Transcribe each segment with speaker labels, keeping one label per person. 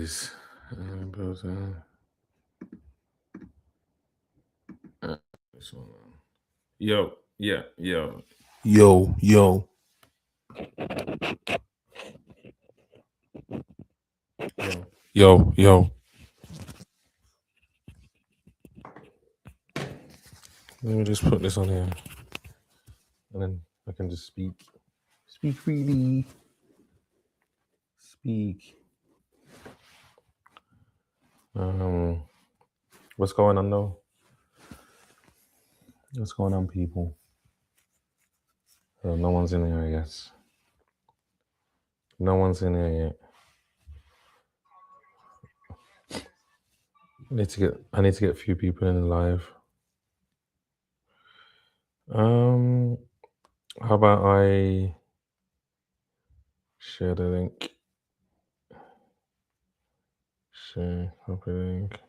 Speaker 1: this. This one. Yo, yeah, yo.
Speaker 2: Yo, yo. Yo, yo. Let me just put this on here. And then I can just speak. Speak freely. Speak. What's going on though? What's going on, people? No one's in here, I guess. No one's in here yet. I need to get a few people in live. How about I share the link? Share, copy link.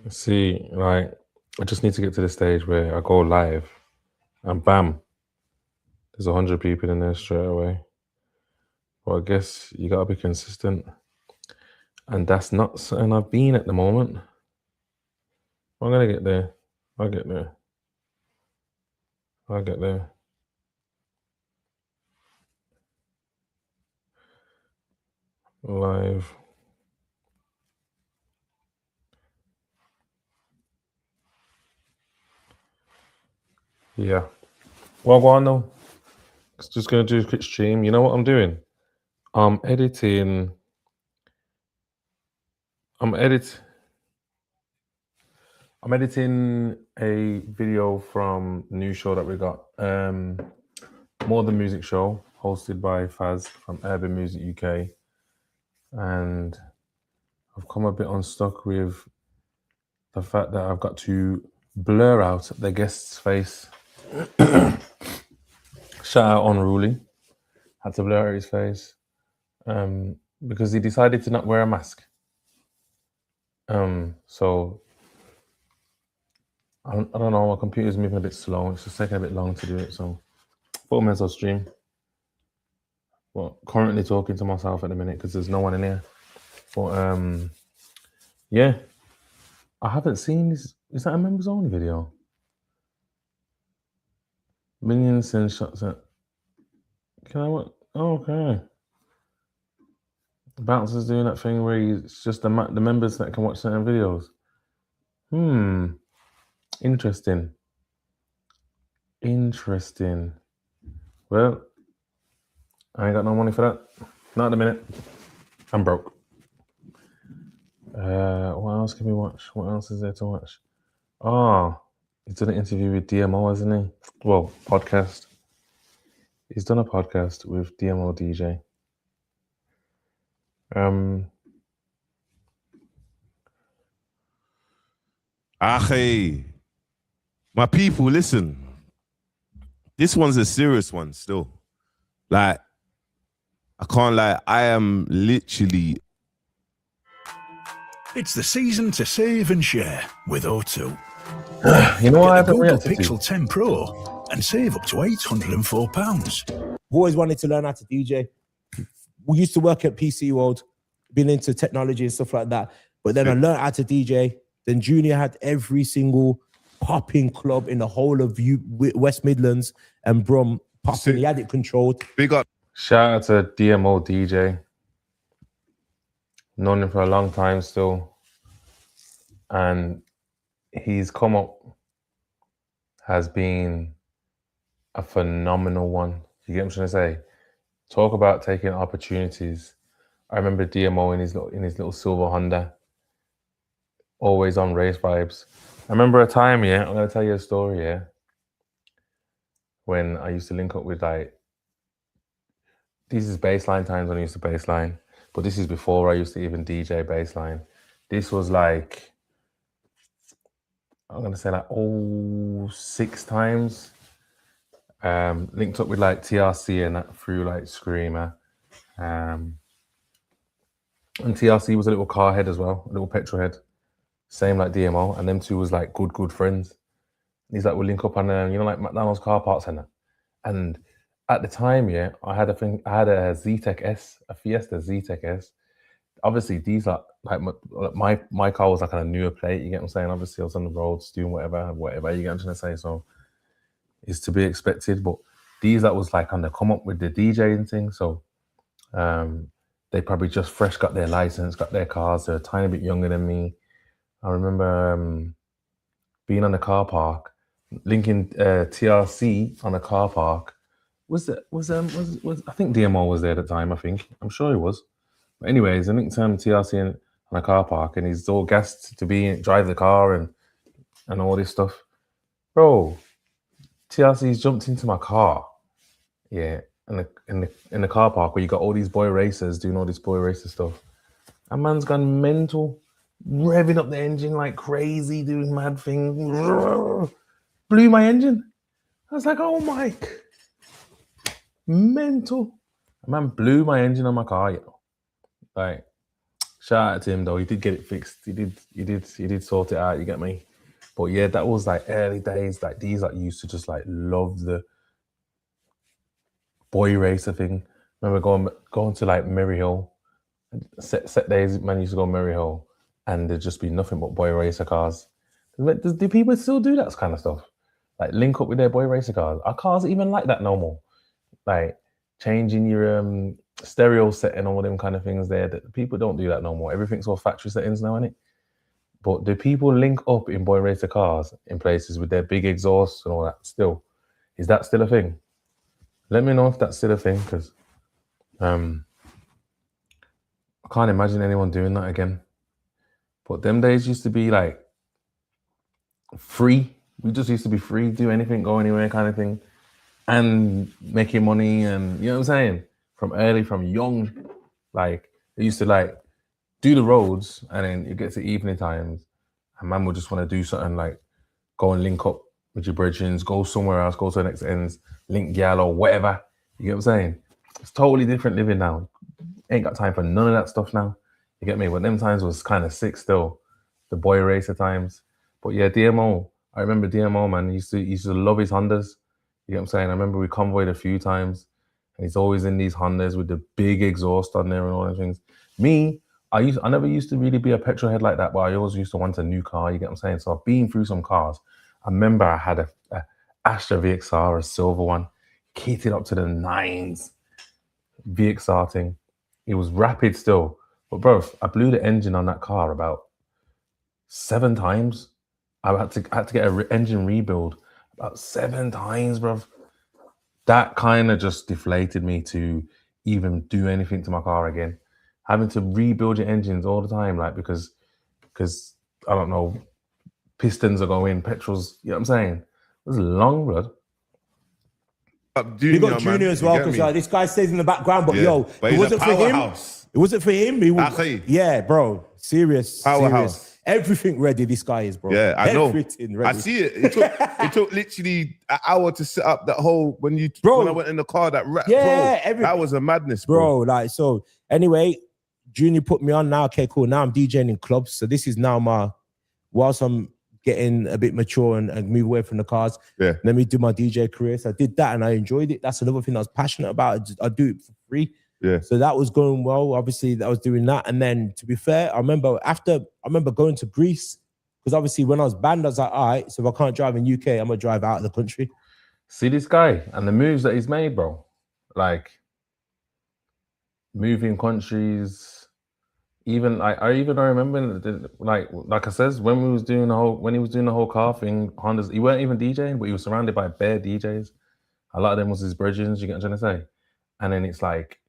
Speaker 2: See, like, I just need to get to the stage where I go live and bam, there's 100 people in there straight away. Well, I guess you gotta be consistent. And that's not something I've been at the moment. I'm gonna get there. I'll get there. I'll get there. Live. Yeah. Well, go on though. Just gonna do a quick stream. You know what I'm doing? I'm editing a video from the new show that we got. More Than Music Show, hosted by Faz from Urban Music UK. And I've come a bit unstuck with the fact that I've got to blur out the guest's face. Shout out Unruly. Had to blur out his face because he decided to not wear a mask. So I don't know, my computer's moving a bit slow. It's just taking a bit long to do it. So thought I might as well stream. Well, currently talking to myself at the minute because there's no one in here. But yeah, I haven't seen this. Is that a members only video? Minions and shots at. Can I what? Oh, okay. Bouncer's doing that thing where it's just the members that can watch certain videos. Interesting. Well, I ain't got no money for that. Not at the minute. I'm broke. What else can we watch? What else is there to watch? Oh, he's done an interview with DMO, hasn't he? Well, podcast. He's done a podcast with DMO DJ.
Speaker 3: Ache, my people, listen. This one's a serious one still. Like, I can't lie, I am literally...
Speaker 4: It's the season to save and share with O2.
Speaker 1: You know what I haven't
Speaker 4: Google
Speaker 1: reacted
Speaker 4: Pixel 10 Pro and save up to £804.
Speaker 2: I've always wanted to learn how to DJ. We used to work at PC World, been into technology and stuff like that. But then I learned how to DJ. Then Junior had every single popping club in the whole of West Midlands and Brum popping. He had it controlled.
Speaker 3: Big up.
Speaker 1: Shout out to DMO DJ. Known him for a long time still. And he's come up, has been a phenomenal one. You get what I'm trying to say? Talk about taking opportunities. I remember DMO in his little silver Honda. Always on race vibes. I remember a time, I'm gonna tell you a story, when I used to link up with these is baseline times when I used to baseline, but this is before I used to even DJ baseline. This was like, I'm gonna say like 06 times. Linked up with like TRC and that through like Screamer. And TRC was a little car head as well, a little petrol head. Same like DMO, and them two was like good friends. He's like, we'll link up on, like McDonald's car park center. And at the time, yeah, I had a Z-Tech S, a Fiesta Z-Tech S. Obviously, these are like my car was like on a newer plate. You get what I'm saying? Obviously, I was on the roads doing whatever. You get what I'm trying to say? So it's to be expected. But these that was like on the come up with the DJing thing. So they probably just fresh got their license, got their cars. They're a tiny bit younger than me. I remember being on the car park, linking TRC on the car park. Was I think DMO was there at the time, I think. I'm sure he was. But anyways, I linked TRC on a car park, and he's all gassed to drive the car and all this stuff. Bro, TRC's jumped into my car. Yeah, in the car park where you got all these boy racers doing all this boy racer stuff. And man's gone mental, revving up the engine like crazy, doing mad things. Blew my engine. I was like, oh my, mental. A man blew my engine on my car, yo. Like, shout out to him though. He did get it fixed. He did sort it out. You get me? But yeah, that was like early days. Like these, like used to just like love the boy racer thing. Remember going to like Merry Hill. Set days, man used to go Merry Hill, and there'd just be nothing but boy racer cars. Do people still do that kind of stuff? Like link up with their boy racer cars? Are cars even like that no more? Like changing your stereo setting and all them kind of things there. That people don't do that no more. Everything's all factory settings now, isn't it? But do people link up in boy racer cars in places with their big exhausts and all that still? Is that still a thing? Let me know if that's still a thing, because I can't imagine anyone doing that again. But them days used to be like free. We just used to be free, do anything, go anywhere kind of thing. And making money, and you know what I'm saying? From young, like they used to like do the roads, and then you get to evening times, and man would just want to do something like go and link up with your brethren, go somewhere else, go to the next ends, link gal or whatever. You get what I'm saying? It's totally different living now. Ain't got time for none of that stuff now. You get me? But them times was kind of sick still, the boy racer times. But yeah, DMO. I remember DMO, man. He used to love his Hondas. You get what I'm saying? I remember we convoyed a few times, and he's always in these Hondas with the big exhaust on there and all those things. Me, I never used to really be a petrol head like that, but I always used to want a new car. You get what I'm saying? So I've been through some cars. I remember I had a Astra VXR, a silver one, kitted up to the nines, VXR thing. It was rapid still, but bro, I blew the engine on that car about 7 times. I had to get an engine rebuild about 7 times, bro. That kind of just deflated me to even do anything to my car again. Having to rebuild your engines all the time, like because I don't know, pistons are going, petrols. You know what I'm saying? It was long, blood.
Speaker 5: You got Junior as well, because this guy stays in the background, but
Speaker 3: but
Speaker 5: it wasn't for him. It wasn't for him. He was, yeah, bro. Serious.
Speaker 3: Powerhouse.
Speaker 5: Serious. Everything ready, this guy is, bro.
Speaker 3: Yeah, I know.
Speaker 5: Everything ready.
Speaker 3: I see it. It took literally an hour to set up that whole when I went in the car, that rap.
Speaker 5: Yeah,
Speaker 3: bro, that was a madness, bro.
Speaker 5: Like, so anyway, Junior put me on now. Okay, cool. Now I'm DJing in clubs. So this is now whilst I'm getting a bit mature and move away from the cars.
Speaker 3: Yeah.
Speaker 5: Let me do my DJ career. So I did that and I enjoyed it. That's another thing I was passionate about. I do it for free.
Speaker 3: Yeah.
Speaker 5: So that was going well. Obviously, I was doing that. And then to be fair, I remember going to Greece, because obviously when I was banned, I was like, all right, so if I can't drive in UK, I'm gonna drive out of the country.
Speaker 1: See this guy and the moves that he's made, bro. Like moving countries. Even I remember, like I says, when he was doing the whole car thing, Hondas, he weren't even DJing, but he was surrounded by bare DJs. A lot of them was his brethren, you get what I'm trying to say? And then it's like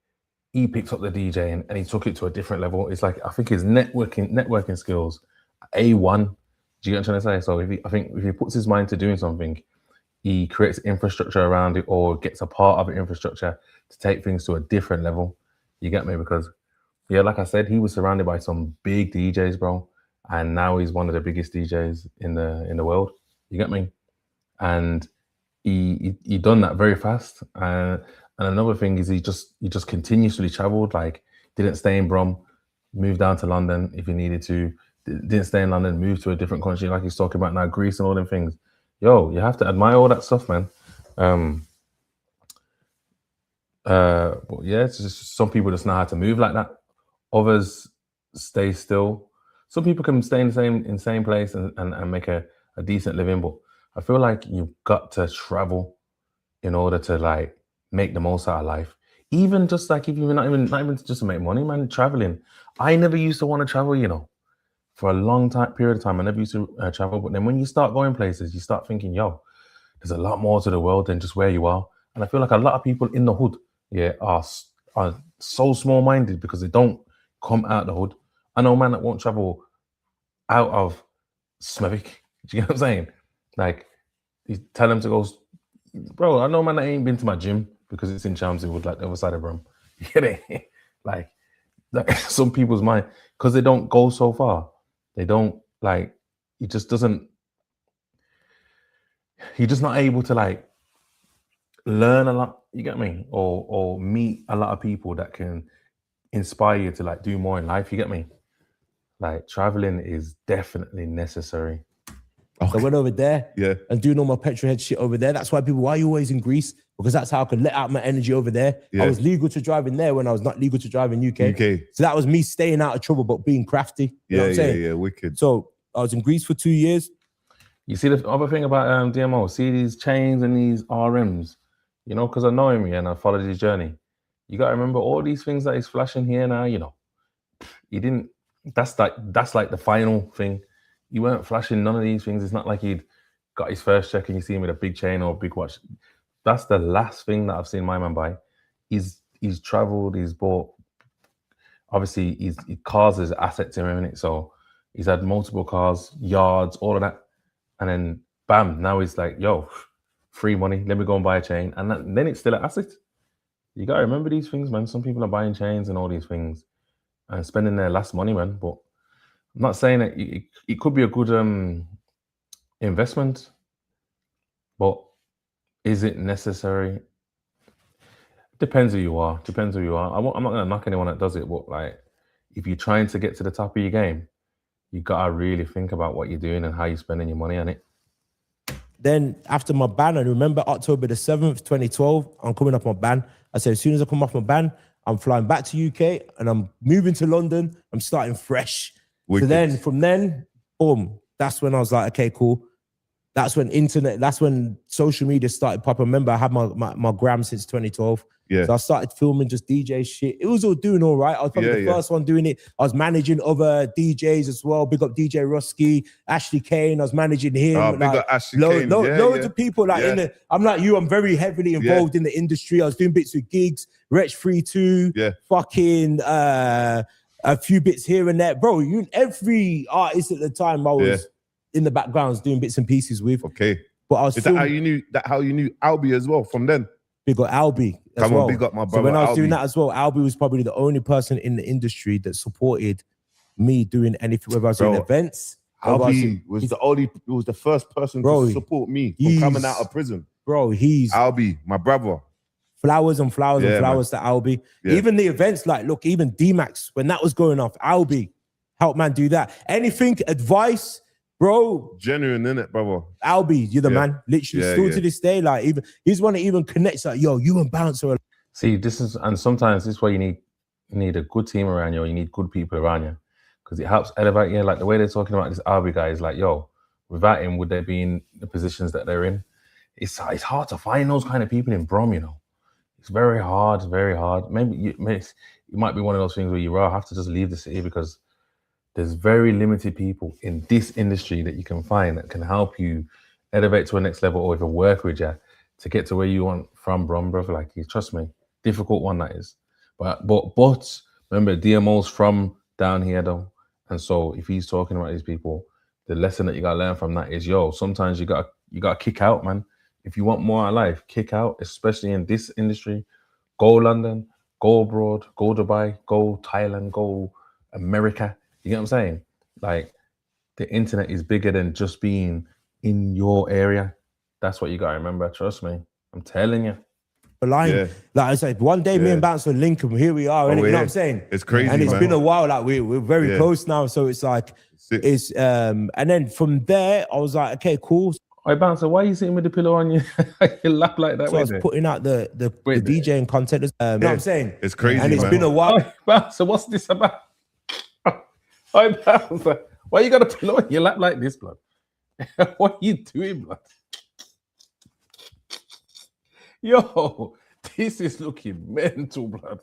Speaker 1: he picked up the DJ and he took it to a different level. It's like I think his networking skills, A1. Do you get what I'm trying to say? So if he puts his mind to doing something, he creates infrastructure around it or gets a part of the infrastructure to take things to a different level. You get me? Because yeah, like I said, he was surrounded by some big DJs, bro, and now he's one of the biggest DJs in the world. You get me? And he done that very fast. And another thing is he just continuously traveled. Like didn't stay in Brum, moved down to London if he needed to. Didn't stay in London, moved to a different country, like he's talking about now, Greece and all them things.
Speaker 2: yo, you have to admire all that stuff, man. But yeah, it's just some people just know how to move like that. Others stay still. Some people can stay in the same place and make a decent living, but I feel like you've got to travel in order to like make the most out of life. Even just like if you're not even just to make money, man, traveling. I never used to want to travel, you know, for a long period of time. I never used to travel, but then when you start going places, you start thinking, yo, there's a lot more to the world than just where you are. And I feel like a lot of people in the hood, yeah, are so small-minded because they don't come out the hood. I know man that won't travel out of Smethwick. Do you get what I'm saying? Like, you tell them to go, bro. I know man that ain't been to my gym because it's in Chelmsford, Wood, like the other side of Brum. You get it? like some people's mind, because they don't go so far. They don't like. It just doesn't. You're just not able to like learn a lot. You get me? Or meet a lot of people that can inspire you to like do more in life. You get me? Like traveling is definitely necessary.
Speaker 5: So I went over there
Speaker 3: Yeah.
Speaker 5: and doing all my petrol head shit over there. That's why people, why are you always in Greece? Because that's how I could let out my energy over there.
Speaker 3: Yeah.
Speaker 5: I was legal to drive in there when I was not legal to drive in UK.
Speaker 3: UK.
Speaker 5: So that was me staying out of trouble, but being crafty. You know what I'm saying?
Speaker 3: Yeah, wicked.
Speaker 5: So I was in Greece for 2 years.
Speaker 2: You see the other thing about DMO, see these chains and these RMs, you know, because I know him and I followed his journey. You got to remember all these things that he's flashing here now, you know. He didn't, that's like the final thing. You weren't flashing none of these things. It's not like he'd got his first check and you see him with a big chain or a big watch. That's the last thing that I've seen my man buy. He's traveled, he's bought, obviously he cars his asset to him, innit? So he's had multiple cars, yards, all of that. And then bam, now he's like, yo, free money, let me go and buy a chain. And then it's still an asset. You gotta remember these things, man. Some people are buying chains and all these things and spending their last money, man. But I'm not saying that it could be a good investment, but is it necessary? Depends who you are. I'm not gonna knock anyone that does it, but like, if you're trying to get to the top of your game, you gotta really think about what you're doing and how you're spending your money on it.
Speaker 5: Then after my ban, I remember October the 7th, 2012, I'm coming off my ban. I said, as soon as I come off my ban, I'm flying back to UK and I'm moving to London. I'm starting fresh.
Speaker 3: Wicked.
Speaker 5: So then from then, boom, that's when I was like, okay, cool. That's when social media started popping. I remember I had my gram since 2012.
Speaker 3: Yeah.
Speaker 5: So I started filming just DJ shit. It was all doing all right. I was probably the first one doing it. I was managing other DJs as well. Big up DJ Rusky, Ashley Kane. I was managing him.
Speaker 3: Big up Ashley Kane.
Speaker 5: Loads of people like in the. I'm like you. I'm very heavily involved in the industry. I was doing bits with gigs, Wretch 3-2, fucking a few bits here and there, bro. Every artist at the time I was in the backgrounds doing bits and pieces with.
Speaker 3: Okay.
Speaker 5: But I was.
Speaker 3: Is that how you knew Albie as well from then?
Speaker 5: Big up Albie.
Speaker 3: Come on, big up my brother.
Speaker 5: So when I was
Speaker 3: Albie.
Speaker 5: doing that as well, Albie was probably the only person in the industry that supported me doing anything, whether I was doing events.
Speaker 3: Albie was the first person to support me from coming out of prison.
Speaker 5: Bro, he's
Speaker 3: Albie, my brother.
Speaker 5: Flowers and flowers and flowers to Albie. Yeah. Even the events, like, look, even D-Max, when that was going off, Albie helped man do that. Anything, advice, bro.
Speaker 3: Genuine, innit, brother?
Speaker 5: Albie, you're the man. Literally, still to this day, like, even he's one that even connects, like, yo, you and Bouncer.
Speaker 2: See, sometimes this is why you need a good team around you, or you need good people around you, because it helps elevate you. Like the way they're talking about this Albie guy is like, yo, without him, would they be in the positions that they're in? It's hard to find those kind of people in Brum, you know. It's very hard, very hard. Maybe it might be one of those things where you have to just leave the city, because there's very limited people in this industry that you can find that can help you elevate to a next level, or even work with you to get to where you want from Brum, brother. Like, trust me, difficult one that is. But remember, DMO's from down here though, and so if he's talking about these people, the lesson that you gotta learn from that is, yo, sometimes you gotta kick out, man. If you want more out of life, kick out, especially in this industry. Go London, go abroad, go Dubai, go Thailand, go America. You get what I'm saying? Like, the internet is bigger than just being in your area. That's what you gotta remember. Trust me, I'm telling you.
Speaker 5: Like I said, one day me and Bouncer Lincoln, here we are, you know what I'm saying?
Speaker 3: It's crazy,
Speaker 5: and it's
Speaker 3: man.
Speaker 5: been a while. Like we're very close now, so it's like it's and then from there I was like, okay, cool.
Speaker 1: Hey, Bouncer, why are you sitting with the pillow on your lap like that?
Speaker 5: So I was putting out the DJing content. You know what I'm saying?
Speaker 3: It's crazy,
Speaker 5: and it's
Speaker 3: man.
Speaker 5: been a while.
Speaker 1: Hey, Bouncer, what's this about? Hey, Bouncer, why you got a pillow on your lap like this, blood? What are you doing, blood? Yo, this is looking mental, blood.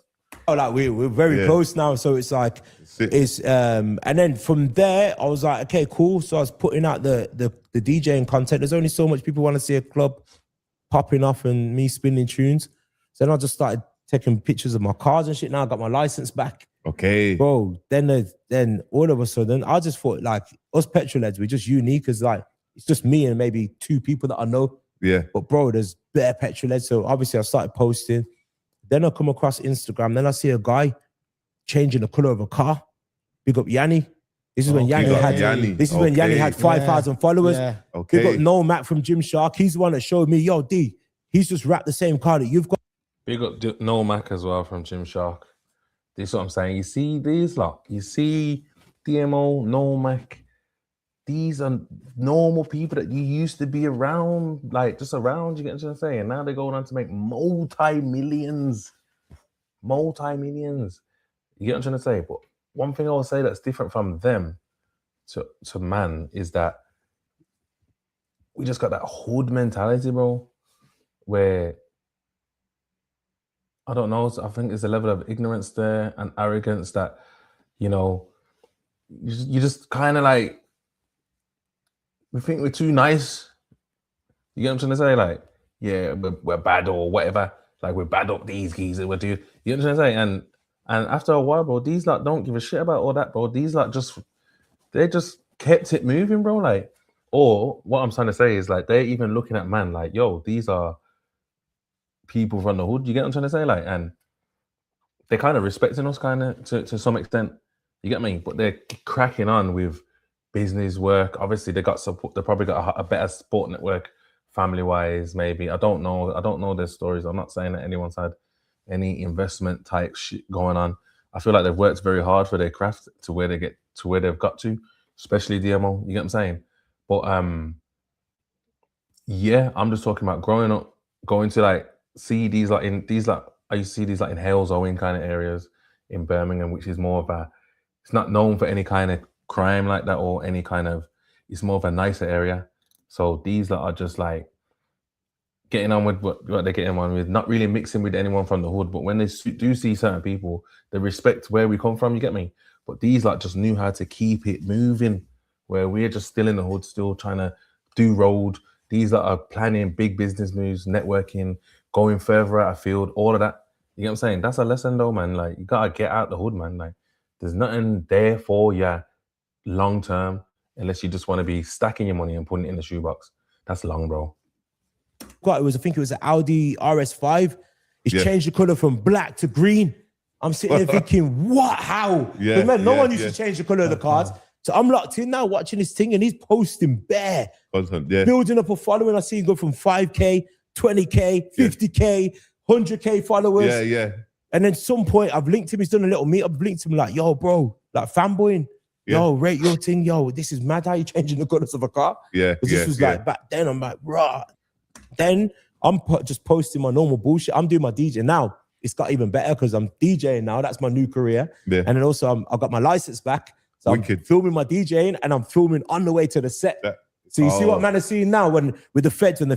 Speaker 5: Oh, like we're very close now, so it's like it's and then from there I was like, okay, cool. So I was putting out the DJing content. There's only so much people want to see a club popping off and me spinning tunes. So then I just started taking pictures of my cars and shit. Now I got my license back.
Speaker 3: Okay,
Speaker 5: bro. Then all of a sudden I just thought like us petrol heads, we're just unique as like it's just me and maybe 2 people that I know.
Speaker 3: Yeah,
Speaker 5: but bro, there's bare petrol heads. So obviously I started posting. Then I come across Instagram. Then I see a guy changing the color of a car. Big up Yanni. This is when Yanni had. This is when Yanni had 5,000 followers.
Speaker 3: Yeah. Okay.
Speaker 5: Big up No Mac from Gymshark. He's the one that showed me, yo, D. He's just wrapped the same car that you've got.
Speaker 1: Big up No Mac as well from Gymshark. This is what I'm saying. You see these, like, you see DMO, No Mac. These are normal people that you used to be around, like just around, you get what I'm saying? And now they're going on to make multi-millions. You get what I'm trying to say? But one thing I will say that's different from them to man is that we just got that hood mentality, bro, where I don't know, I think there's a level of ignorance there and arrogance that, you know, you just kind of like, we think we're too nice. You get what I'm trying to say? Like, yeah, we're bad or whatever. Like, we're bad up these geezers. We're doing, you know what I'm trying to say? And after a while, bro, these like don't give a shit about all that, bro. These like they just kept it moving, bro. Like, or what I'm trying to say is like, they're even looking at man like, yo, these are people from the hood. You get what I'm trying to say? Like, and they're kind of respecting us kind of to some extent. You get me? But they're cracking on with business work. Obviously, they got support. They probably got a better support network, family-wise, maybe. I don't know their stories. I'm not saying that anyone's had any investment type shit going on. I feel like they've worked very hard for their craft to where they've got to, especially DMO. You get what I'm saying? But yeah, I'm just talking about growing up, going to like see these like in these like I used to see these like in Hales Owen kind of areas in Birmingham, which is more of a, it's not known for any kind of crime like that or any kind of, it's more of a nicer area. So these that are just like getting on with what they're getting on with, not really mixing with anyone from the hood. But when they do see certain people, they respect where we come from. You get me? But these like just knew how to keep it moving, where we're just still in the hood, still trying to do road. These that are planning big business moves, networking, going further out of field, all of that. You get what I'm saying? That's a lesson though, man. Like, you gotta get out the hood, man. Like, there's nothing there for you long term unless you just want to be stacking your money and putting it in the shoebox. That's long, bro.
Speaker 5: I think it was an Audi RS5. It's changed the color from black to green. I'm sitting there thinking, what? How? Yeah, man, no one used to change the color of the cars. So I'm locked in now watching this thing and he's posting bare. Building up a following. I see him go from 5K, 20K, 50K, 100K followers.
Speaker 3: Yeah.
Speaker 5: And then some point I've linked him. He's done a little meetup. I've linked him like, yo, bro, like fanboying. Yo, rate your thing. Yo, this is mad how you changing the colors of a car.
Speaker 3: Yeah.
Speaker 5: This was like back then. I'm like, rah. Then I'm just posting my normal bullshit. I'm doing my DJ now. It's got even better because I'm DJing now. That's my new career. Yeah. And then also I've got my license back. So I'm filming my DJing and I'm filming on the way to the set. So you see what man is seeing now when with the feds when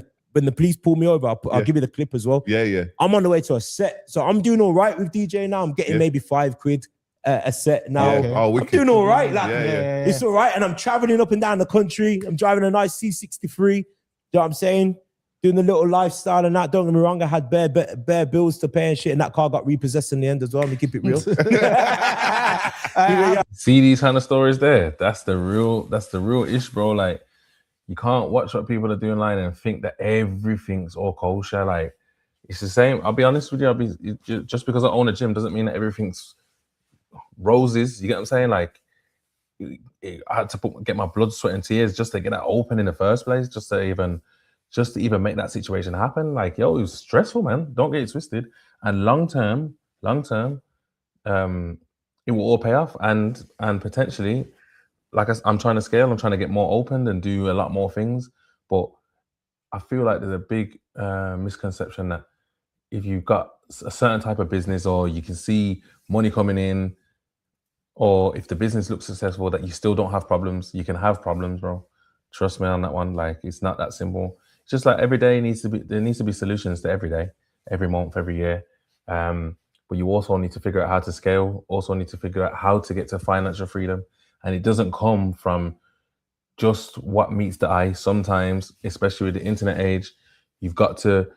Speaker 5: the police pull me over, I'll give you the clip as well.
Speaker 3: Yeah.
Speaker 5: I'm on the way to a set. So I'm doing all right with DJing now. I'm getting maybe £5 a set now. I'm doing all right. Like, it's all right. And I'm traveling up and down the country. I'm driving a nice C63. You know what I'm saying? Doing the little lifestyle and that. Don't get me wrong, I had bare bills to pay and shit, and that car got repossessed in the end as well. Let me keep it real.
Speaker 1: See these kind of stories there? That's the real ish, bro. Like, you can't watch what people are doing online and think that everything's all kosher. Like, it's the same. I'll be honest with you. Just because I own a gym doesn't mean that everything's roses. You get what I'm saying? Like, I had to get my blood, sweat, and tears just to get that open in the first place, just to even make that situation happen. Like, yo, it was stressful, man. Don't get it twisted. And long term, it will all pay off. And potentially, like I'm trying to scale, I'm trying to get more open and do a lot more things. But I feel like there's a big misconception that if you've got a certain type of business or you can see money coming in, or if the business looks successful, that you still don't have problems. You can have problems, bro. Trust me on that one. Like, it's not that simple. It's just like every day there needs to be solutions to every day, every month, every year. But you also need to figure out how to scale, also need to figure out how to get to financial freedom. And it doesn't come from just what meets the eye. Sometimes, especially with the internet age, you've got to,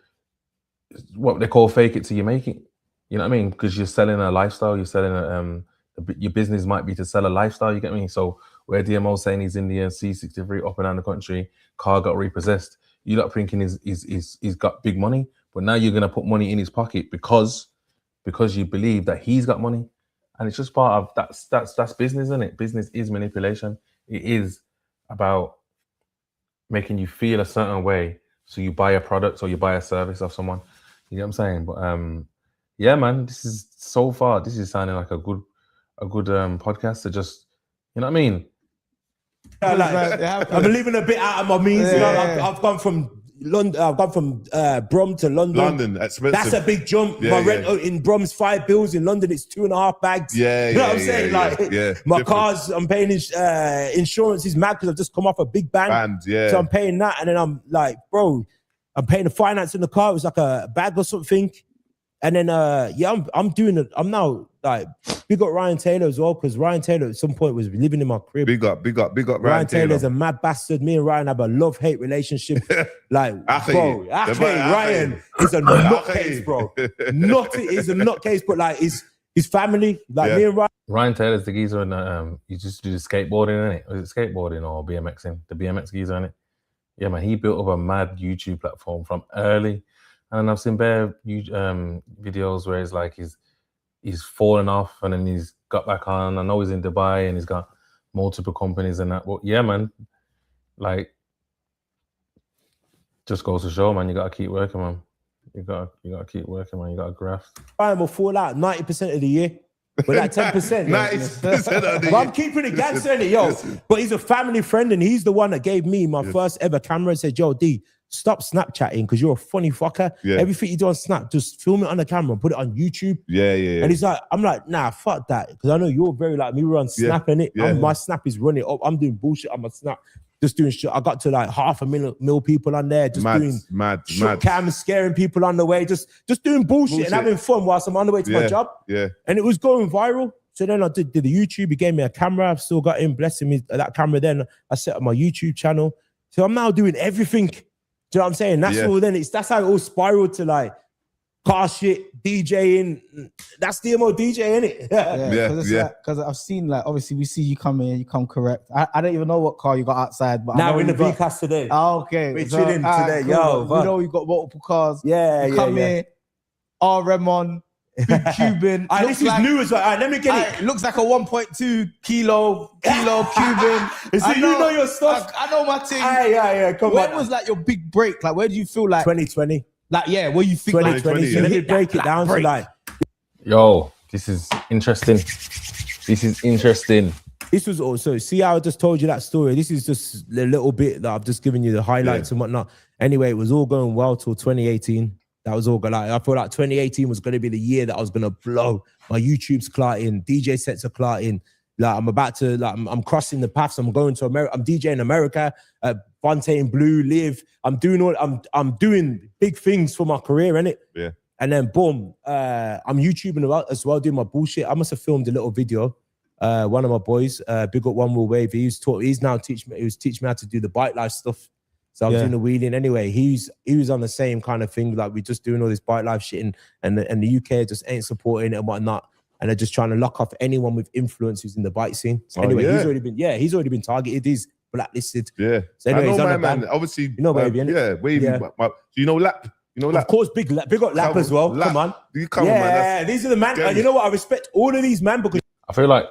Speaker 1: what they call fake it till you make it. You know what I mean? Because you're selling a lifestyle, you're selling your business might be to sell a lifestyle, you get me? So where DMO's saying he's in the C63 up and down the country, car got repossessed, you lot thinking he's got big money, but now you're gonna put money in his pocket because you believe that he's got money. And it's just part of that's business, isn't it? Business is manipulation. It is about making you feel a certain way, so you buy a product or you buy a service of someone. You know what I'm saying? But yeah, man, this is sounding like a good podcast to just, you know what I mean?
Speaker 5: Yeah, like, I'm living a bit out of my means. You know, I've gone from London. I've gone from Brom to London.
Speaker 3: London, expensive.
Speaker 5: That's a big jump. My rent in Brom's £5. In London, it's 2.5 bags. You know what I'm saying? My cars, I'm paying insurance is mad because I've just come off a big bang. So I'm paying that, and then I'm like, bro, I'm paying the finance in the car. It was like a bag or something. And then I'm doing it. I'm now like big up Ryan Taylor as well, because Ryan Taylor at some point was living in my crib.
Speaker 3: Big up
Speaker 5: Ryan Taylor's a mad bastard. Me and Ryan have a love-hate relationship. Like, bro, Ryan is a nutcase, bro. He's a nutcase, but like his family, like me and Ryan.
Speaker 1: Ryan Taylor's the geezer and you just do the skateboarding, innit? Was it skateboarding or BMXing? The BMX geezer, innit? Yeah, man, he built up a mad YouTube platform from early. And I've seen bare videos where it's like he's fallen off and then he's got back on. I know he's in Dubai and he's got multiple companies and that. Well, yeah, man, like, just goes to show, man, you gotta keep working, man. You gotta keep working, man. You gotta graft.
Speaker 5: I will fall out 90% of the year. But like 10%.
Speaker 3: 90% of the year.
Speaker 5: But I'm keeping it gangster in it, yo. But he's a family friend and he's the one that gave me my first ever camera and said, yo, D, stop Snapchatting because you're a funny fucker. Everything you do on Snap, just film it on the camera and put it on YouTube. And he's like, I'm like, nah, fuck that. Because I know you're very like me, we're on Snap and it. My Snap is running up. I'm doing bullshit on my Snap. Just doing shit. I got to like 500,000 people on there, just doing mad cams, scaring people on the way, just doing bullshit and having fun whilst I'm on the way to my job. And it was going viral. So then I did the YouTube. He gave me a camera. I've still got him blessing me that camera. Then I set up my YouTube channel. So I'm now doing everything. Do you know what I'm saying? That's all. Then that's how it all spiraled to like car shit, DJing. That's DMO DJ, innit?
Speaker 6: Because I've seen, like, obviously we see you come in, you come correct. I don't even know what car you got outside, but
Speaker 5: now we're in the V-Class today.
Speaker 6: Oh, okay.
Speaker 5: We're chilling today,
Speaker 6: cool.
Speaker 5: yo.
Speaker 6: We know we've got multiple cars.
Speaker 5: You
Speaker 6: come here, RM on, big Cuban.
Speaker 5: This is new as well. Let me get it.
Speaker 6: Looks like a 1.2 kilo Cuban.
Speaker 5: You know your stuff.
Speaker 6: I know my thing.
Speaker 5: Come on.
Speaker 6: When was like your big break? Like, where do you feel like
Speaker 5: 2020?
Speaker 6: Like, where you think
Speaker 5: 2020? So let me break it down to like.
Speaker 1: Yo, this is interesting.
Speaker 5: This was also, see how I just told you that story? This is just a little bit that I've just given you the highlights and whatnot. Anyway, it was all going well till 2018. That was all good. Like, I feel like 2018 was going to be the year that I was going to blow. My YouTube's clarting, DJ sets are clarting. Like, I'm about to, like, I'm crossing the paths. I'm going to America. I'm DJing America, Fontaine Blue, Live. I'm doing big things for my career, innit?
Speaker 3: Yeah.
Speaker 5: And then boom, I'm YouTubing as well, doing my bullshit. I must have filmed a little video. One of my boys, big up One Will Wave. He was teaching me how to do the bike life stuff. So I was doing the wheeling anyway. He was on the same kind of thing. Like, we're just doing all this bike life shit, and the UK just ain't supporting it and whatnot. And they're just trying to lock off anyone with influence who's in the bike scene. So anyway, he's already been targeted. He's blacklisted.
Speaker 3: Yeah.
Speaker 5: So anyway,
Speaker 3: I know, man. Obviously,
Speaker 5: you know Wavy, innit?
Speaker 3: Yeah, Wavy.
Speaker 5: Yeah.
Speaker 3: Do you know Lap?
Speaker 5: Of course, big up Lap as well.
Speaker 3: Lap.
Speaker 5: Come on.
Speaker 3: Come on, man.
Speaker 5: These are the man. And you know what? I respect all of these men because
Speaker 1: I feel like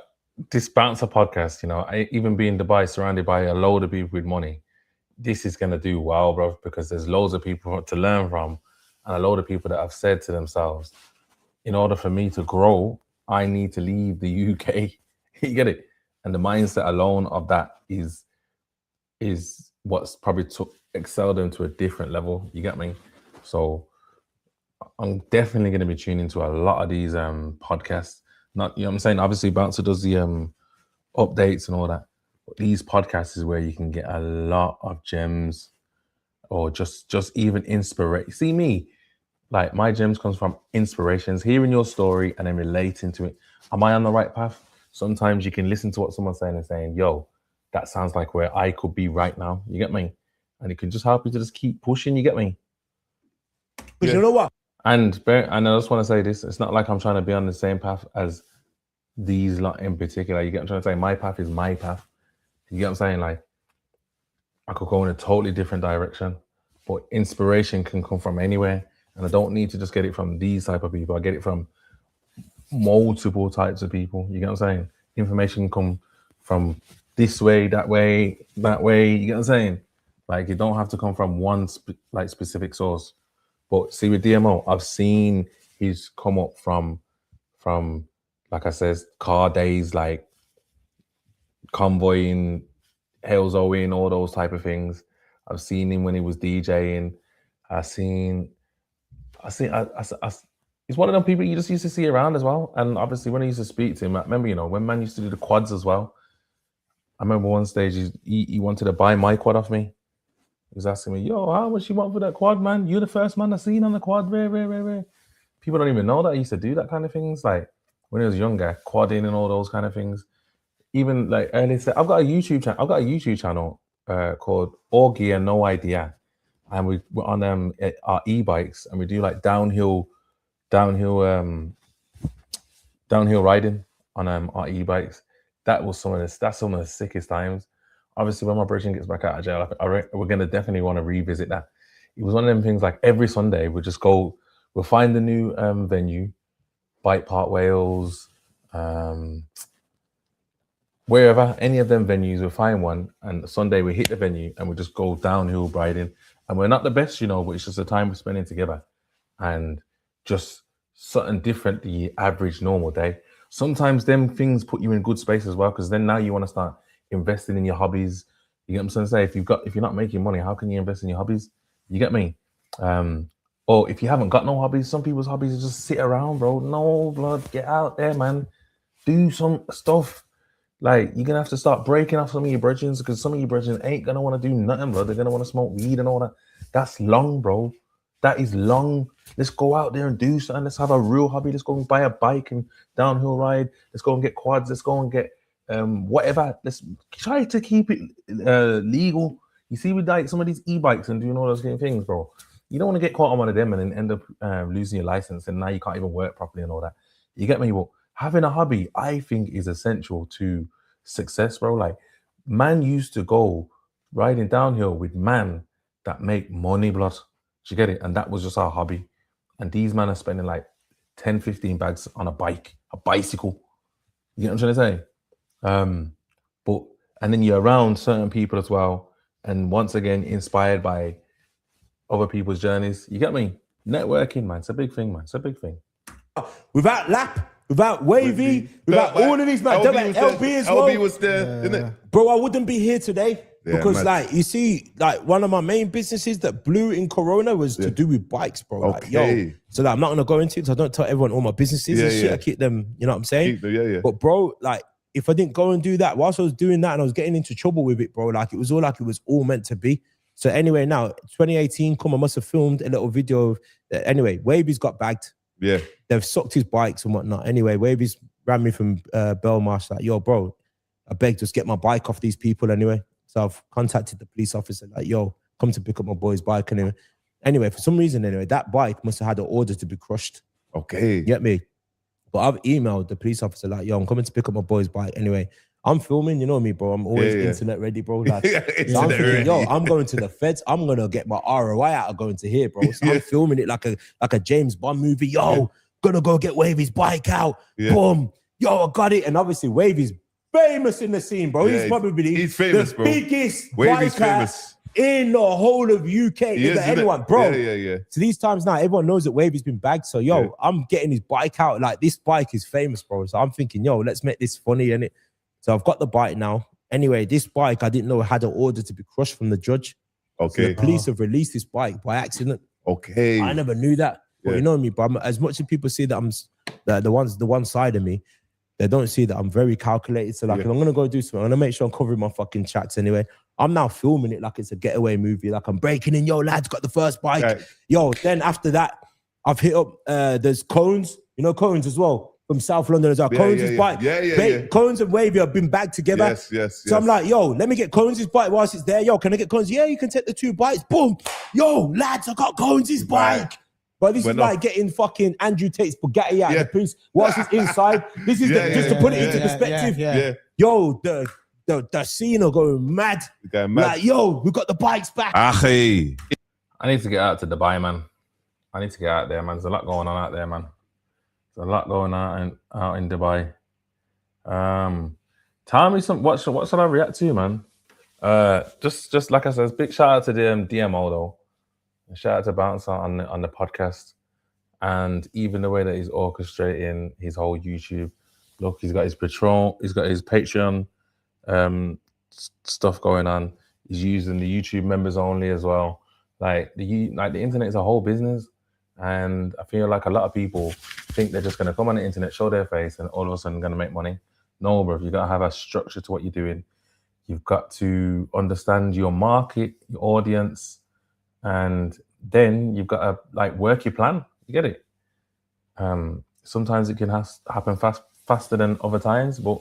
Speaker 1: this Bouncer podcast, you know, even being Dubai, surrounded by a load of people with money, this is going to do well, bro, because there's loads of people to learn from and a load of people that have said to themselves, in order for me to grow, I need to leave the UK. You get it? And the mindset alone of that is what's probably took
Speaker 2: excel them to a different level. You get me? So I'm definitely going to be tuning into a lot of these podcasts. Not, you know what I'm saying? Obviously, Bouncer does the updates and all that. But these podcasts is where you can get a lot of gems or just even inspiration. See me, like my gems comes from inspirations, hearing your story and then relating to it. Am I on the right path? Sometimes you can listen to what someone's saying and saying, yo, that sounds like where I could be right now. You get me? And it can just help you to just keep pushing. You get me?
Speaker 5: Because you know what?
Speaker 2: And I just want to say this. It's not like I'm trying to be on the same path as these lot in particular. You get what I'm trying to say? My path is my path. You get what I'm saying? Like, I could go in a totally different direction, but inspiration can come from anywhere. And I don't need to just get it from these type of people. I get it from multiple types of people. You get what I'm saying? Information can come from this way, that way, that way. You get what I'm saying? Like, it don't have to come from one specific source. But see, with DMO, I've seen he's come up from like I said, car days, like convoying, Hales Owen, all those type of things. I've seen him when he was DJing. He's one of them people you just used to see around as well. And obviously, when I used to speak to him, I remember, when man used to do the quads as well. I remember one stage he wanted to buy my quad off me. He was asking me, yo, how much you want for that quad, man? You're the first man I seen on the quad. Rare. People don't even know that I used to do that kind of things. Like when I was younger, quadding and all those kind of things. Even like earlier, I've got a YouTube channel. Called All Gear No Idea. And we're on our e-bikes and we do like downhill riding on our e-bikes. That's some of the sickest times. Obviously, when my Bridget gets back out of jail, we're going to definitely want to revisit that. It was one of them things like every Sunday, we'll find a new venue, Bike Park Wales, wherever, any of them venues, we'll find one. And Sunday, we hit the venue and we just go downhill riding. And we're not the best, but it's just a time we're spending together. And just something different the average normal day. Sometimes them things put you in good space as well, because then now you want to start investing in your hobbies. You get what I'm trying to say? If you're not making money, how can you invest in your hobbies? You get me? Or if you haven't got no hobbies, some people's hobbies is just sit around, bro. No, blood, get out there, man. Do some stuff. Like, you're gonna have to start breaking off some of your brethren, because some of your brethren ain't gonna want to do nothing, bro. They're gonna want to smoke weed and all that. That's long, bro. That is long. Let's go out there and do something. Let's have a real hobby. Let's go and buy a bike and downhill ride. Let's go and get quads. Let's go and get whatever. Let's try to keep it legal. You see, with like some of these e-bikes and doing all those kind of things, bro. You don't want to get caught on one of them and then end up losing your license, and now you can't even work properly and all that. You get me? Well, having a hobby, I think, is essential to success, bro. Like, man used to go riding downhill with man that make money, blood. Do you get it? And that was just our hobby. And these men are spending like 10, 15 bags on a bicycle. You get what I'm trying to say? And then you're around certain people as well. And once again, inspired by other people's journeys. You get me? Networking, man. It's a big thing, man. It's a big thing.
Speaker 5: Without Lap, without Wavy, without all of these, man. LB as well.
Speaker 3: LB was there, didn't it?
Speaker 5: Bro, I wouldn't be here today. Because,
Speaker 3: man.
Speaker 5: like, you see, like, one of my main businesses that blew in Corona was to do with bikes, bro. Like, so that I'm not going to go into it, because I don't tell everyone all my businesses and shit. I keep them, you know what I'm saying? But, bro, like, if I didn't go and do that, whilst I was doing that and I was getting into trouble with it, bro, like, it was all meant to be. So, anyway, now, 2018, I must have filmed a little video of, anyway, Wavy's got bagged.
Speaker 3: Yeah.
Speaker 5: They've sucked his bikes and whatnot. Anyway, Wavy's ran me from Belmarsh, like, yo, bro, I beg, just get my bike off these people anyway. So I've contacted the police officer, like, yo, come to pick up my boy's bike. And anyway, for some reason, that bike must have had an order to be crushed.
Speaker 3: Okay.
Speaker 5: You get me? But I've emailed the police officer, like, yo, I'm coming to pick up my boy's bike. Anyway, I'm filming, you know me, bro. I'm always internet ready, bro. Like, so I'm thinking, yo, I'm going to the feds. I'm going to get my ROI out of going to here, bro. So I'm filming it like a James Bond movie. Yo, gonna go get Wavy's bike out. Boom. Yo, I got it. And obviously, Wavy's famous in the scene, bro. He's probably
Speaker 3: famous,
Speaker 5: the biggest biker in the whole of UK. Anyone, bro.
Speaker 3: Yeah.
Speaker 5: So these times now, everyone knows that Wavy's been bagged. So, yo, I'm getting his bike out. Like, this bike is famous, bro. So I'm thinking, yo, let's make this funny, innit? So I've got the bike now. Anyway, this bike, I didn't know had an order to be crushed from the judge.
Speaker 3: Okay.
Speaker 5: So the police have released this bike by accident.
Speaker 3: Okay.
Speaker 5: I never knew that. But
Speaker 3: Yeah.
Speaker 5: you know me, but as much as people see that I'm the one side of me, they don't see that I'm very calculated. So like,
Speaker 3: Yeah.
Speaker 5: if I'm gonna go do something, I'm gonna make sure I'm covering my fucking tracks anyway. I'm now filming it like it's a getaway movie. Like I'm breaking in, yo, lads, got the first bike.
Speaker 3: Right.
Speaker 5: Yo, then after that, I've hit up there's Cones, you know Cones as well, from South London as well.
Speaker 3: Yeah,
Speaker 5: Cones'
Speaker 3: yeah, yeah.
Speaker 5: bike.
Speaker 3: Yeah.
Speaker 5: Cones and Wavy have been bagged together.
Speaker 3: Yes.
Speaker 5: So I'm like, yo, let me get Cones' bike whilst it's there. Yo, can I get Cones? Yeah, you can take the 2 bikes. Boom. Yo, lads, I got Cones' bike. But this is like getting fucking Andrew Tate's Bugatti out of the piece whilst it's inside. This is just to put it into perspective.
Speaker 3: Yeah.
Speaker 5: Yo, the scene are going mad. Like, yo, we got the bikes back.
Speaker 3: Achi.
Speaker 2: I need to get out to Dubai, man. I need to get out there, man. There's a lot going on out there, man. There's a lot going on out in Dubai. Tell me what should I react to, man? Just like I said, big shout out to DMO though. Shout out to Bouncer on the podcast, and even the way that he's orchestrating his whole YouTube. Look, he's got his Patreon stuff going on. He's using the YouTube members only as well. Like the internet is a whole business, and I feel like a lot of people think they're just gonna come on the internet, show their face, and all of a sudden gonna make money. No, bro, you gotta have a structure to what you're doing. You've got to understand your market, your audience, and then you've got to like work your plan. You get it? Sometimes it can happen faster than other times, but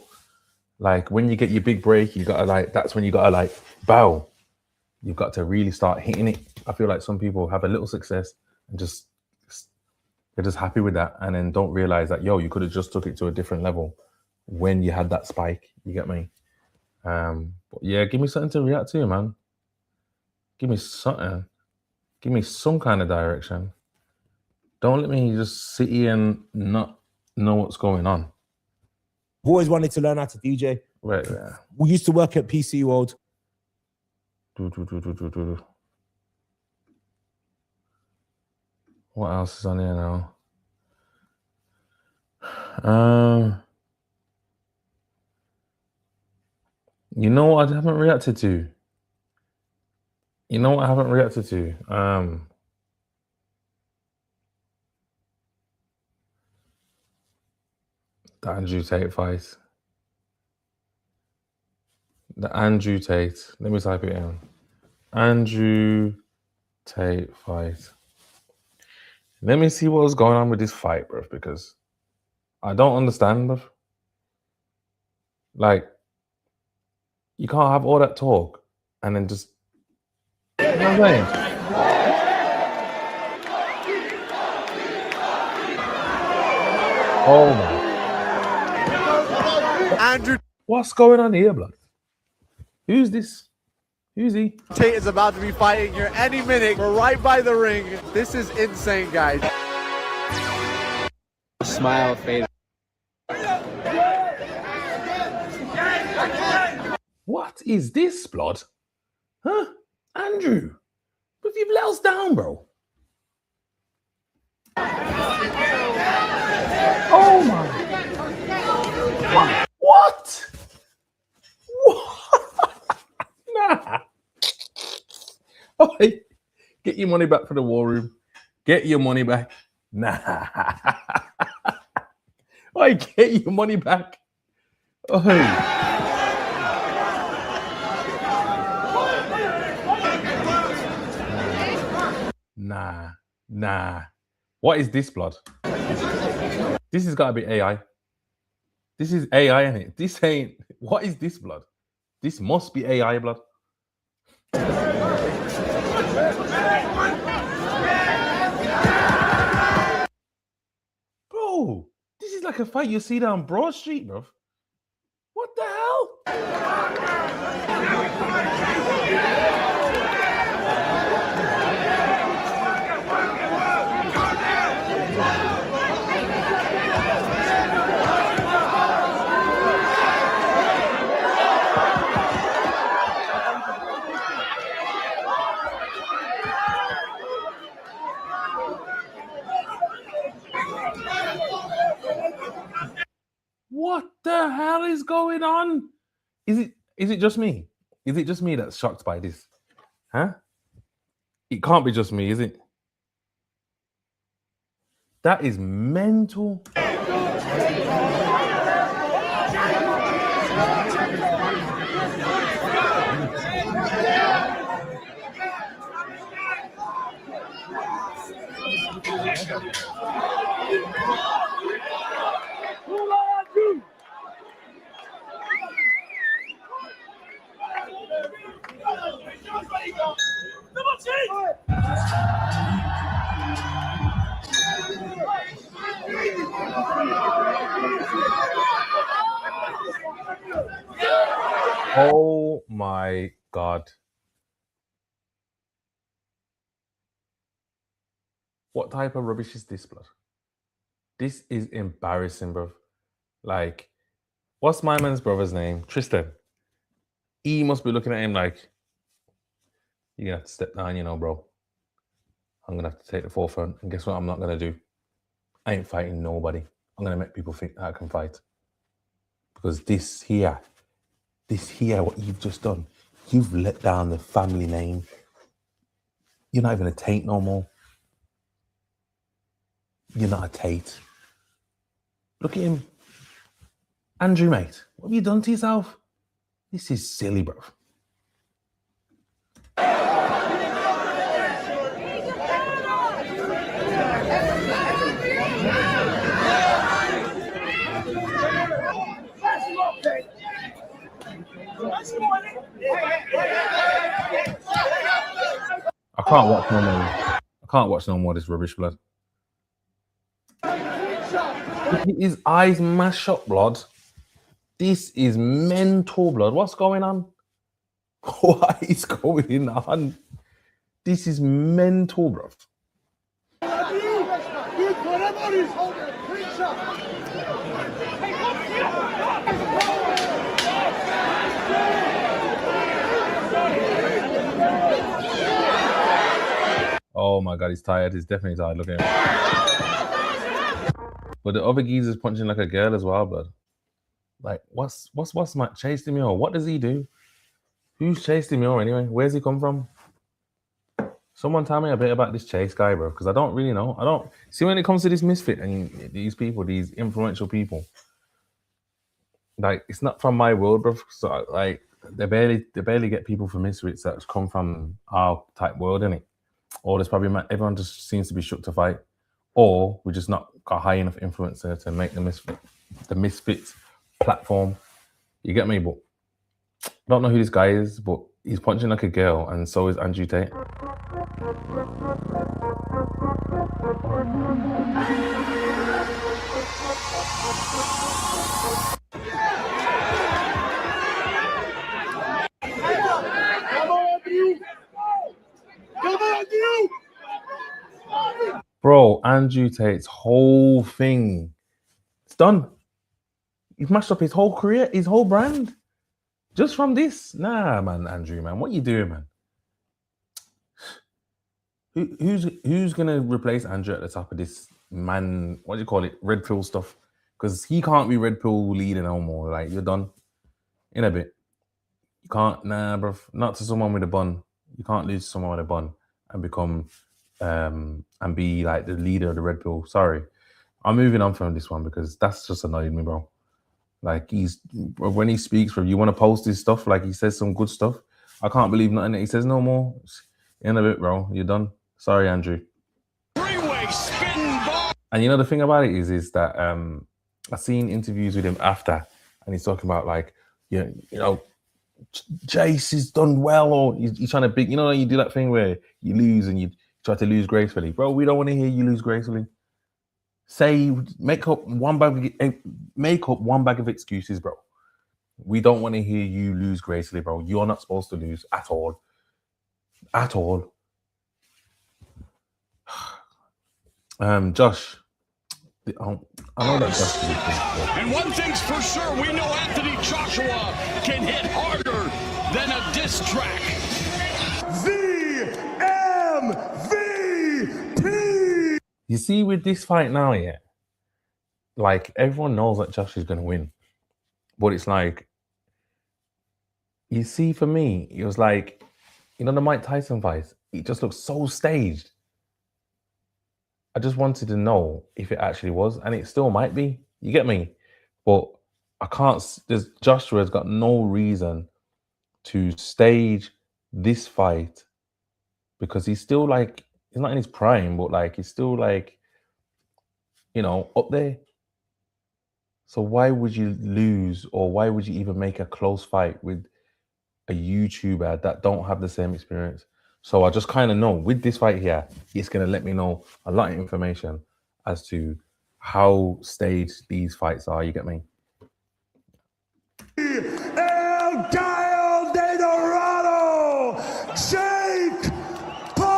Speaker 2: like when you get your big break, you gotta that's when you gotta bow. You've got to really start hitting it. I feel like some people have a little success and they're just happy with that, and then don't realize that you could have just took it to a different level when you had that spike. You get me? But yeah, give me something to react to, man. Give me something. Give me some kind of direction. Don't let me just sit here and not know what's going on.
Speaker 5: I've always wanted to learn how to DJ.
Speaker 2: Right.
Speaker 5: We used to work at PC World.
Speaker 2: What else is on here now? You know what I haven't reacted to? The Andrew Tate fight. The Andrew Tate. Let me type it in. Andrew Tate fight. Let me see what's going on with this fight, bro, because I don't understand, bro. Like, you can't have all that talk and then just, you know what I'm saying? Oh my.
Speaker 7: Andrew,
Speaker 2: what's going on here, blood? Who's this? Who's he?
Speaker 7: Tate is about to be fighting here any minute. We're right by the ring. This is insane, guys.
Speaker 8: Smile fade.
Speaker 2: What is this, blood? Huh? Andrew, but you've let us down, bro. Oh my. What? Nah. Oi, get your money back for the war room. Get your money back. Nah. Oi, get your money back. Oi. Nah. What is this, blood? This has got to be AI. This is AI, isn't it? This ain't. What is this, blood? This must be AI, blood. Bro, this is like a fight you see down Broad Street, bro. What the hell? What the hell is going on? Is it just me? Is it just me that's shocked by this? Huh? It can't be just me, is it? That is mental. Oh my God. What type of rubbish is this, blood? This is embarrassing, bro. Like, what's my man's brother's name? Tristan. He must be looking at him like, you're gonna have to step down, you know, bro. I'm gonna have to take the forefront. And guess what I'm not gonna do? I ain't fighting nobody. I'm gonna make people think that I can fight. Because this here, what you've just done, you've let down the family name. You're not even a Tate no more. You're not a Tate. Look at him. Andrew, mate, what have you done to yourself? This is silly, bro. I can't watch no more. I can't watch no more of this rubbish, blood. His eyes mash up, blood. This is mental, blood. What's going on? What is going on? This is mental, bro. Oh my God, he's tired. He's definitely tired. Look at him. But the other geezer's punching like a girl as well, blood. Like, what's Matt chasing me or what does he do? Who's chasing me or anyway? Where's he come from? Someone tell me a bit about this Chase guy, bro, because I don't really know. I don't see when it comes to this misfit and these people, these influential people. Like, it's not from my world, bro. So like, they barely get people from misfits that come from our type world, innit? Or there's probably everyone just seems to be shook to fight, or we just not got high enough influencer to make the misfits platform. You get me? But I don't know who this guy is, but he's punching like a girl, and so is Andrew Tate. Bro, Andrew Tate's whole thing, it's done. You've mashed up his whole career, his whole brand. Just from this. Nah, man, Andrew, man. What you doing, man? Who's gonna replace Andrew at the top of this, man? What do you call it? Red pill stuff. Because he can't be red pill leader no more. Like, you're done. In a bit. You can't, nah, bro. Not to someone with a bun. You can't lose to someone with a bun and become and be like the leader of the red pill. Sorry. I'm moving on from this one because that's just annoyed me, bro. Like, when he speaks, bro, you want to post his stuff, like he says some good stuff. I can't believe nothing that he says no more. In a bit, bro. You're done. Sorry, Andrew. And you know the thing about it is that I've seen interviews with him after, and he's talking about like, you know, Chase has done well, or he's trying to big, you know, you do that thing where you lose and you try to lose gracefully. Bro, we don't want to hear you lose gracefully. Say, make up one bag of excuses, bro. We don't want to hear you lose gracefully, bro. You're not supposed to lose at all. At all. Josh. I know that Josh is.
Speaker 8: And one thing's for sure, we know Anthony Joshua can hit harder than a diss track.
Speaker 2: MVP! You see, with this fight now, yeah, like, everyone knows that Josh is going to win. But it's like, you see, for me, it was like, you know, the Mike Tyson fight,
Speaker 1: it just looks so staged. I just wanted to know if it actually was, and it still might be. You get me? But I can't. Joshua's got no reason to stage this fight because he's still like, he's not in his prime, but like he's still like, you know, up there. So why would you lose, or why would you even make a close fight with a YouTuber that don't have the same experience? So I just kind of know with this fight here, it's going to let me know a lot of information as to how staged these fights are. You get me?
Speaker 9: El Gallo de Dorado, Jake Paul!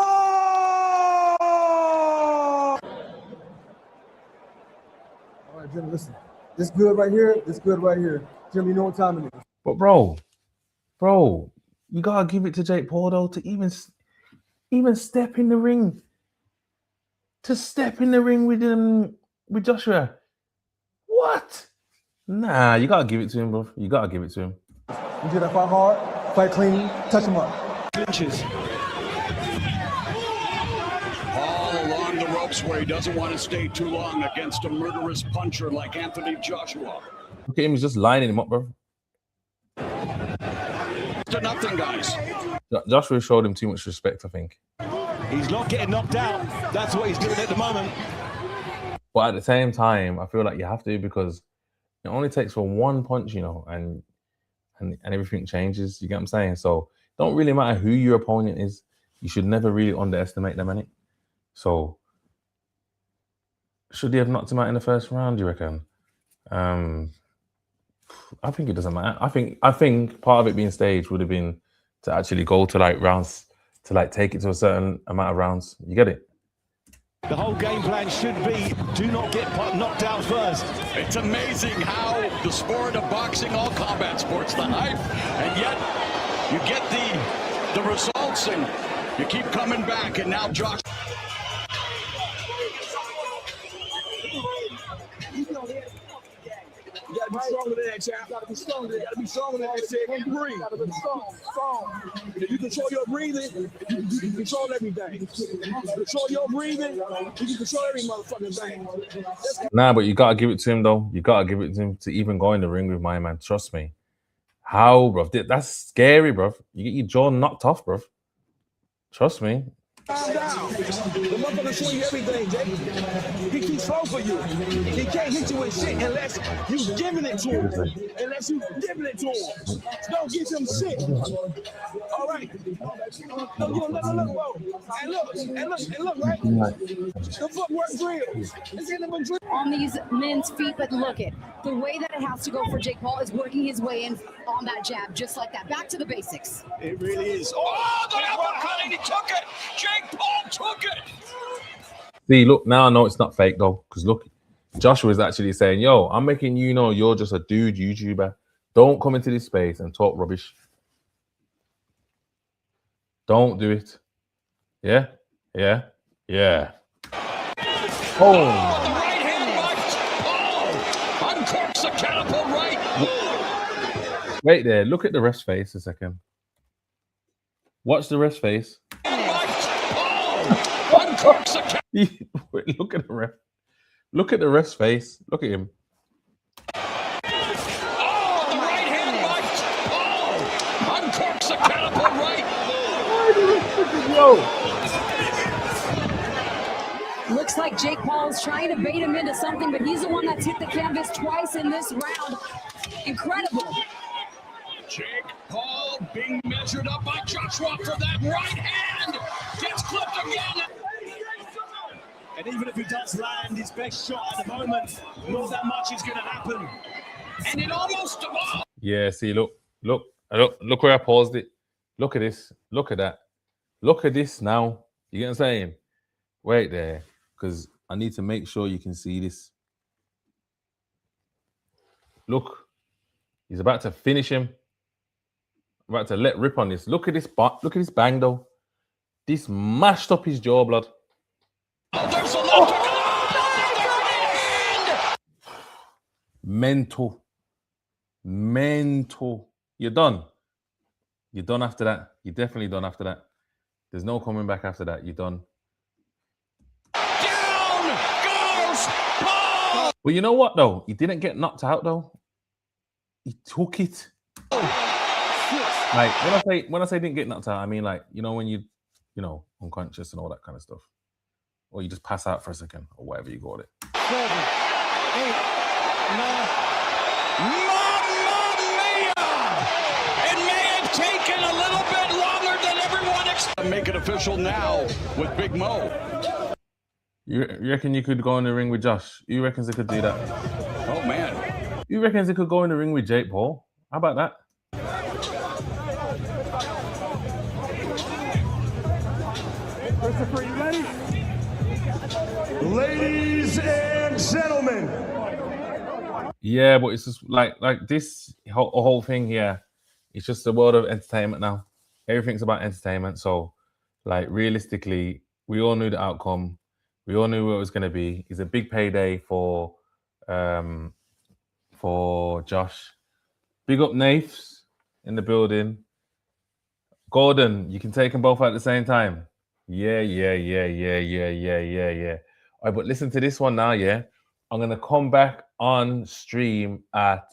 Speaker 10: All right, Jimmy, listen. This good right here. This good right here. Jimmy, you know what time it is.
Speaker 1: But bro, you gotta give it to Jake Paul though to even step in the ring. To step in the ring with Joshua. What? Nah, you gotta give it to him, bro. You gotta give it to him.
Speaker 10: You do that fight hard, fight clean, touch him up.
Speaker 8: Clinches. All along the ropes where he doesn't want to stay too long against a murderous puncher like Anthony Joshua.
Speaker 1: Look at him, he's just lining him up, bro.
Speaker 8: To nothing, guys.
Speaker 1: Joshua showed him too much respect, I think.
Speaker 9: He's not getting knocked out. That's what he's doing at the moment.
Speaker 1: But at the same time, I feel like you have to, because it only takes for one punch, you know, and everything changes. You get what I'm saying? So it don't really matter who your opponent is. You should never really underestimate them, innit? So should he have knocked him out in the first round, do you reckon? I think it doesn't matter. I think part of it being staged would have been to actually go to like rounds, to like take it to a certain amount of rounds. You get it?
Speaker 9: The whole game plan should be do not get knocked out first.
Speaker 8: It's amazing how the sport of boxing, all combat sports, the hype, and yet you get the results and you keep coming back, and now Josh.
Speaker 9: You gotta be stronger than that, champ. You gotta be stronger. You gotta be stronger than that. Say, breathe. You gotta be strong. If you control your breathing, you can control everything. Control your breathing, you can control every motherfucking thing.
Speaker 1: Nah, but you gotta give it to him though. You gotta give it to him to even go in the ring with my man. Trust me. How, bro? That's scary, bro. You get your jaw knocked off, bro. Trust me.
Speaker 9: Calm down. The motherfucker show you everything, Jake. He keeps slow for you. He can't hit you with shit unless you giving it to him. Unless you giving it to him. Don't give him shit. All right. No, look, bro. And look, right? The footwork's real. It's in the drill.
Speaker 11: On these men's feet, but look it. The way that it has to go for Jake Paul is working his way in on that jab, just like that. Back to the basics.
Speaker 9: It really is.
Speaker 8: Oh, the uppercut, and he took it. Jake Paul took it.
Speaker 1: See, look, now I know it's not fake though, because look, Joshua is actually saying, yo, I'm making you know you're just a dude YouTuber. Don't come into this space and talk rubbish. Don't do it. Yeah.
Speaker 8: Oh, the right hand by Paul. Uncorks the catapult right.
Speaker 1: Wait there. Look at the ref's face a second. Watch the ref's face. Wait, look at the ref. Look at the ref's face. Look at him.
Speaker 8: Oh, the right hand by Paul. Uncorks the catapult right.
Speaker 11: Looks like Jake Paul is trying to bait him into something, but he's the one that's hit the canvas twice in this round. Incredible.
Speaker 8: Jake Paul being measured up by Joshua for that right hand. Gets clipped again.
Speaker 9: And even if he does land his best shot at the moment, not that much is going to happen.
Speaker 8: And it almost. Oh.
Speaker 1: Yeah, see, look where I paused it. Look at this. Look at that. Look at this now. You get what I'm saying? Wait there, because I need to make sure you can see this. Look, he's about to finish him. About to let rip on this. Look at this. Look at this bang though. This mashed up his jaw, blood.
Speaker 8: Oh, there's a left
Speaker 1: Mental. You're done. You're done after that. You're definitely done after that. There's no coming back after that. You're done.
Speaker 8: Down goes Paul.
Speaker 1: But you know what though? He didn't get knocked out though. He took it. Like when I say didn't get knocked out, I mean like when you unconscious and all that kind of stuff, or you just pass out for a second or whatever you call it.
Speaker 8: 7, 8, 9. Mamma mia! It may have taken a little bit longer than everyone expected. Make it official now with Big Mo.
Speaker 1: You reckon you could go in the ring with Josh? You reckons they could do that?
Speaker 8: Oh man!
Speaker 1: You reckons they could go in the ring with Jake Paul? How about that?
Speaker 9: Christopher, you ready? Ladies and gentlemen.
Speaker 1: Yeah, but it's just like this whole thing here. It's just the world of entertainment now. Everything's about entertainment. So, like realistically, we all knew the outcome. We all knew what it was going to be. It's a big payday for Josh. Big up Naths in the building. Gordon, you can take them both at the same time. Yeah. All right, but listen to this one now, yeah? I'm going to come back on stream at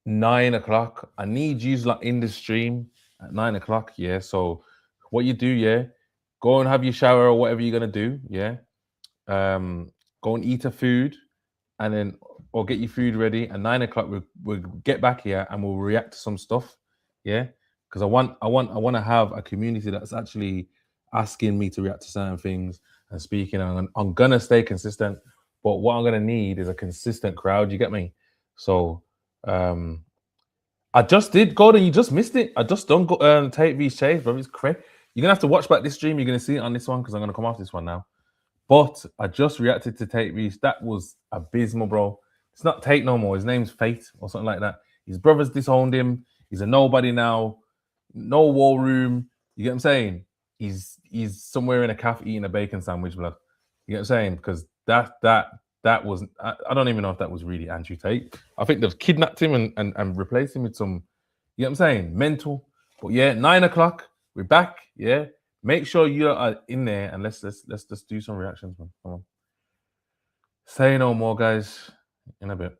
Speaker 1: 9 o'clock. I need you like in the stream at 9 o'clock, yeah? So what you do, yeah? Go and have your shower or whatever you're going to do, yeah? Go and eat a food and then, or get your food ready. At 9 o'clock, we'll get back here and we'll react to some stuff, yeah? Because I want to have a community that's actually asking me to react to certain things and speaking. I'm gonna stay consistent, but what I'm gonna need is a consistent crowd. You get me? So I just did, Gordon. You just missed it. I just done take these shades, bro. It's crazy. You're gonna have to watch back this stream. You're gonna see it on this one because I'm gonna come off this one now. But I just reacted to Tate Reese. That was abysmal, bro. It's not Tate no more. His name's Fate or something like that. His brothers disowned him. He's a nobody now. No war room. You get what I'm saying? He's somewhere in a cafe eating a bacon sandwich, blood. You get what I'm saying? Because that was, I don't even know if that was really Andrew Tate. I think they've kidnapped him and replaced him with some, you know what I'm saying? Mental. But yeah, 9 o'clock, we're back. Yeah. Make sure you are in there and let's just do some reactions, man. Come on. Say no more, guys. In a bit.